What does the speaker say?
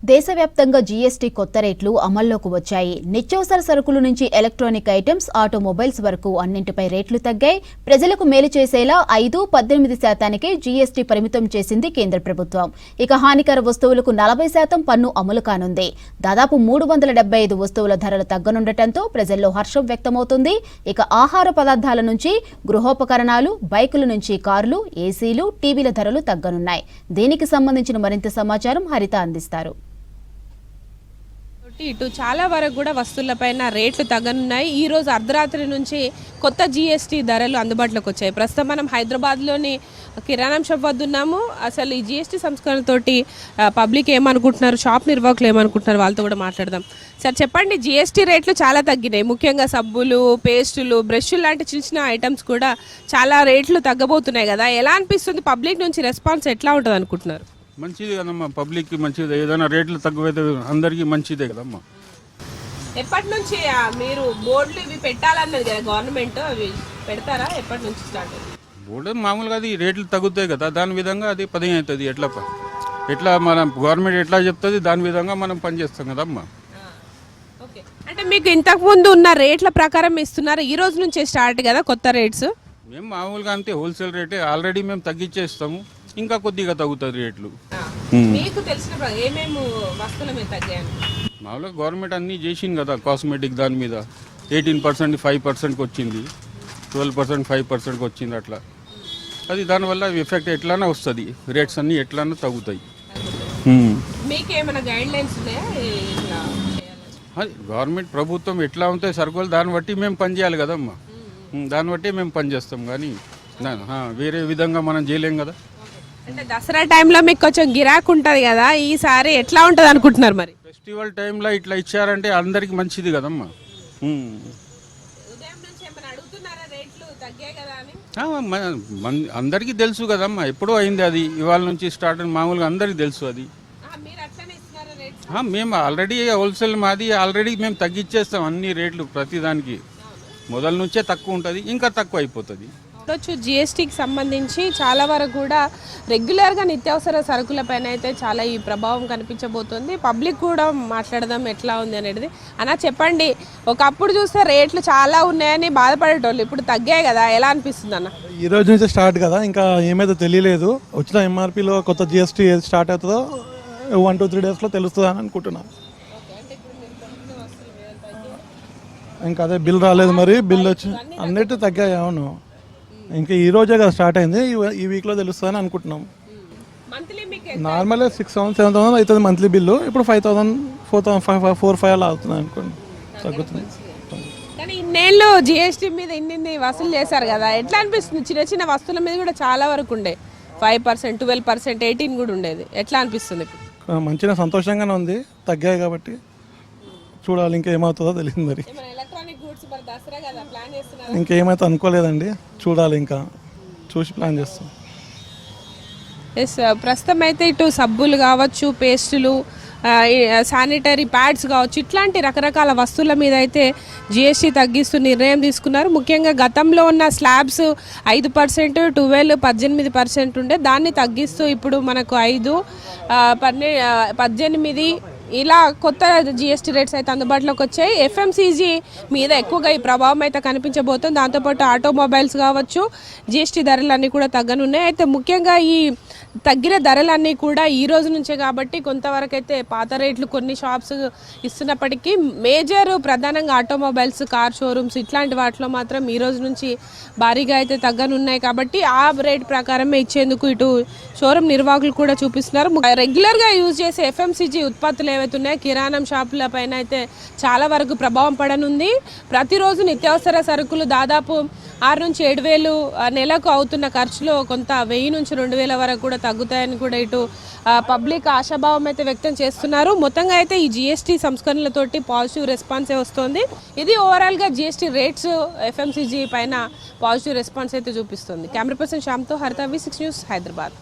దేశవ్యాప్తంగా జీఎస్టీ కొత్త రేట్లు అమల్లోకి వచ్చాయి. నిత్యావసర సరుకుల నుంచి ఎలక్ట్రానిక్ ఐటమ్స్, ఆటోమొబైల్స్ వరకు అన్నింటిపై రేట్లు తగ్గాయి. ప్రజలకు మేలు చేసేలా 5-18% జీఎస్టీ పరిమితం చేసింది కేంద్ర ప్రభుత్వం. ఇక హానికర వస్తువులకు 40% పన్ను అమలు కానుంది. దాదాపు 375 వస్తువుల ధరలు తగ్గనుండటంతో ప్రజల్లో హర్షం వ్యక్తమవుతుంది. ఇక ఆహార పదార్థాల నుంచి గృహోపకరణాలు, బైకుల నుంచి కార్లు, ఏసీలు, టీవీల ధరలు తగ్గనున్నాయి. దీనికి సంబంధించిన మరింత సమాచారం హరిత అందిస్తారు. ఇటు చాలా వరకు కూడా వస్తువులపైన రేట్లు తగ్గనున్నాయి. ఈ రోజు అర్ధరాత్రి నుంచి కొత్త జీఎస్టీ ధరలు అందుబాటులోకి వచ్చాయి. ప్రస్తుతం మనం హైదరాబాద్లోని కిరాణం షాప్ వద్ద ఉన్నాము. అసలు ఈ జీఎస్టీ సంస్కరణతోటి పబ్లిక్ ఏమనుకుంటున్నారు, షాప్ నిర్వాహకులు ఏమనుకుంటున్నారు, వాళ్ళతో కూడా మాట్లాడదాం. సార్ చెప్పండి, జీఎస్టీ రేట్లు చాలా తగ్గినాయి. ముఖ్యంగా సబ్బులు, పేస్టులు, బ్రష్లు లాంటి చిన్న చిన్న ఐటమ్స్ కూడా చాలా రేట్లు తగ్గబోతున్నాయి కదా. ఎలా అనిపిస్తుంది? పబ్లిక్ నుంచి రెస్పాన్స్ ఎట్లా ఉంటుంది అనుకుంటున్నారు? మంచిది కదమ్మా, పబ్లిక్కి మంచిది. ఏదైనా రేట్లు తక్కువైతే అందరికీ మంచిదే కదమ్మా. ఎప్పటి నుంచి మీరు బోర్డులు ఇవి పెట్టాలన్నది కదా గవర్నమెంట్, అవి పెడతారా? ఎప్పటి నుంచి స్టార్ట్? బోర్డు మామూలుగా అది రేట్లు తగ్గుతాయి కదా, దాని విధంగా అది పని అవుతుంది. ఎట్లా మన గవర్నమెంట్ ఎట్లా చెప్తుంది దాని విధంగా మనం పనిచేస్తాం కదమ్మా. ఓకే, అంటే మీకు ఇంతకు ముందు ఉన్న రేట్ల ప్రకారం ఇస్తున్నారు, ఈ రోజు నుంచే స్టార్ట్ కదా కొత్త రేట్స్? మేము మామూలుగా అంతే హోల్సేల్ రేటే ఆల్రెడీ మేము తగ్గించేస్తాము, ఇంకా కొద్దిగా తగ్గుతుంది రేట్లు. మీకు తెలిసిన ఏమేమి వస్తువుల మీద తగ్గాయని? మామూలుగా గవర్నమెంట్ అన్నీ చేసింది కదా, కాస్మెటిక్ దాని మీద 18% 5%కి వచ్చింది, 12% 5%కి వచ్చింది. అట్లా అది దానివల్ల ఎఫెక్ట్ ఎట్లానే వస్తుంది, రేట్స్ అన్నీ ఎట్లానో తగ్గుతాయి. మీకేమైనా గైడ్ లైన్స్ ఉన్నాయా? అది గవర్నమెంట్ ప్రభుత్వం ఎట్లా ఉంటాయి సరుకులు దాన్ని బట్టి మేము పని చేయాలి కదమ్మా, దాన్ని బట్టి మేము పని చేస్తాం. కానీ వేరే విధంగా మనం చేయలేం కదా. అంటే దసరా టైంలో మీకు కొంచెం గిరాకు ఉంటుంది కదా, ఈసారి ఎట్లా ఉంటుంది అనుకుంటున్నారు? మరి ఫెస్టివల్ టైంలో ఇట్లా ఇచ్చారంటే అందరికి మంచిది కదమ్మా. అందరికీ తెలుసు కదమ్మా, ఎప్పుడో అయింది అది, ఇవాళ నుంచి స్టార్ట్ మామూలుగా అందరికీ తెలుసు అది. మేము ఆల్రెడీ హోల్సేల్ మాది ఆల్రెడీ మేము తగ్గించేస్తాం అన్ని రేట్లు, ప్రతిదానికి మొదల నుంచే తక్కువ ఉంటుంది, ఇంకా తక్కువ అయిపోతుంది. జిఎస్టీకి సంబంధించి చాలా వరకు కూడా రెగ్యులర్గా నిత్యావసర సరుకులపైన అయితే చాలా ఈ ప్రభావం కనిపించబోతుంది. పబ్లిక్ కూడా మాట్లాడదాం ఎట్లా ఉంది అనేది. అన్న చెప్పండి, ఒకప్పుడు చూస్తే రేట్లు చాలా ఉన్నాయని బాధపడేటోళ్ళు, ఇప్పుడు తగ్గాయి కదా, ఎలా అనిపిస్తుంది అన్న? ఈ రోజు నుంచి స్టార్ట్ కదా, ఇంకా ఏమైతే తెలియలేదు. వచ్చిన ఎంఆర్పీలో కొత్త జిఎస్టీ ఏది స్టార్ట్ అవుతుందో 1-2-3 డేస్లో తెలుస్తుంది అని అనుకుంటున్నాను. ఇంకా అదే బిల్ రాలేదు, మరి బిల్ వచ్చి అన్నిటి తగ్గాయి. అవును, ఇంకా ఈ రోజే కదా స్టార్ట్ అయింది, ఈ వీక్లో తెలుస్తుందని అనుకుంటున్నాం. నార్మల్గా 6,000-7,000 అవుతుంది మంత్లీ బిల్లు, ఇప్పుడు 5,000 4,500 అలా అవుతుంది అనుకోండి, తగ్గుతుంది. కానీ ఇన్నేళ్ళు జిఎస్టీ మీద ఇన్ని వసూలు చేశారు కదా, ఎట్లా అనిపిస్తుంది? చిన్న చిన్న వస్తువుల మీద కూడా చాలా వరకు ఉండే 5%, 12%, 18% కూడా ఉండేది. ఎట్లా అనిపిస్తుంది? మంచిగా సంతోషంగానే ఉంది, తగ్గాయి కాబట్టి. చూడాలి ఇంకా ఏమవుతుందో తెలియదు. మరి ఇంకేమైతే అనుకోలేదండి, చూడాలి, ఇంకా చూసి ప్లాన్ చేస్తాం. ప్రస్తుతం అయితే ఇటు సబ్బులు కావచ్చు, పేస్టులు, శానిటరీ ప్యాడ్స్ కావచ్చు, ఇట్లాంటి రకరకాల వస్తువుల మీద అయితే జిఎస్టీ తగ్గిస్తూ నిర్ణయం తీసుకున్నారు. ముఖ్యంగా గతంలో ఉన్న స్లాబ్స్ 5%, 12%, 18% ఉండే, దాన్ని తగ్గిస్తూ ఇప్పుడు మనకు 5, 18 ఇలా కొత్త జిఎస్టీ రేట్స్ అయితే అందుబాటులోకి వచ్చాయి. ఎఫ్ఎంసీజీ మీద ఎక్కువగా ఈ ప్రభావం అయితే కనిపించబోతుంది. దాంతోపాటు ఆటోమొబైల్స్ కావచ్చు, జిఎస్టీ ధరలన్నీ కూడా తగ్గనున్నాయి. అయితే ముఖ్యంగా ఈ తగ్గిన ధరలన్నీ కూడా ఈ రోజు నుంచే కాబట్టి కొంతవరకు అయితే పాత రేట్లు కొన్ని షాప్స్ ఇస్తున్నప్పటికీ మేజర్ ప్రధానంగా ఆటోమొబైల్స్, కార్ షోరూమ్స్ ఇట్లాంటి వాటిలో మాత్రం ఈ రోజు నుంచి భారీగా అయితే తగ్గనున్నాయి. కాబట్టి ఆ రేట్ ప్రకారమే ఇచ్చేందుకు ఇటు షోరూమ్ నిర్వాహకులు కూడా చూపిస్తున్నారు. రెగ్యులర్గా యూజ్ చేసే ఎఫ్ఎంసీజీ ఉత్పత్తులు ఏవైతే ఉన్నాయో కిరాణం షాపుల పైన అయితే చాలా వరకు ప్రభావం పడనుంది. ప్రతిరోజు నిత్యావసర సరుకులు దాదాపు 6 నుంచి 7,000 నెలకు అవుతున్న ఖర్చులో కొంత 1000 నుంచి 2,000 వరకు కూడా తగ్గుతాయని కూడా ఇటు పబ్లిక్ ఆశాభావం అయితే వ్యక్తం చేస్తున్నారు. మొత్తంగా అయితే ఈ జిఎస్టీ సంస్కరణలతోటి పాజిటివ్ రెస్పాన్సే వస్తుంది. ఇది ఓవరాల్గా జిఎస్టీ రేట్స్ ఎఫ్ఎంసీజీ పైన పాజిటివ్ రెస్పాన్స్ అయితే చూపిస్తుంది. కెమెరా పర్సన్ శ్యామ్తో హరిత, V6 న్యూస్, హైదరాబాద్.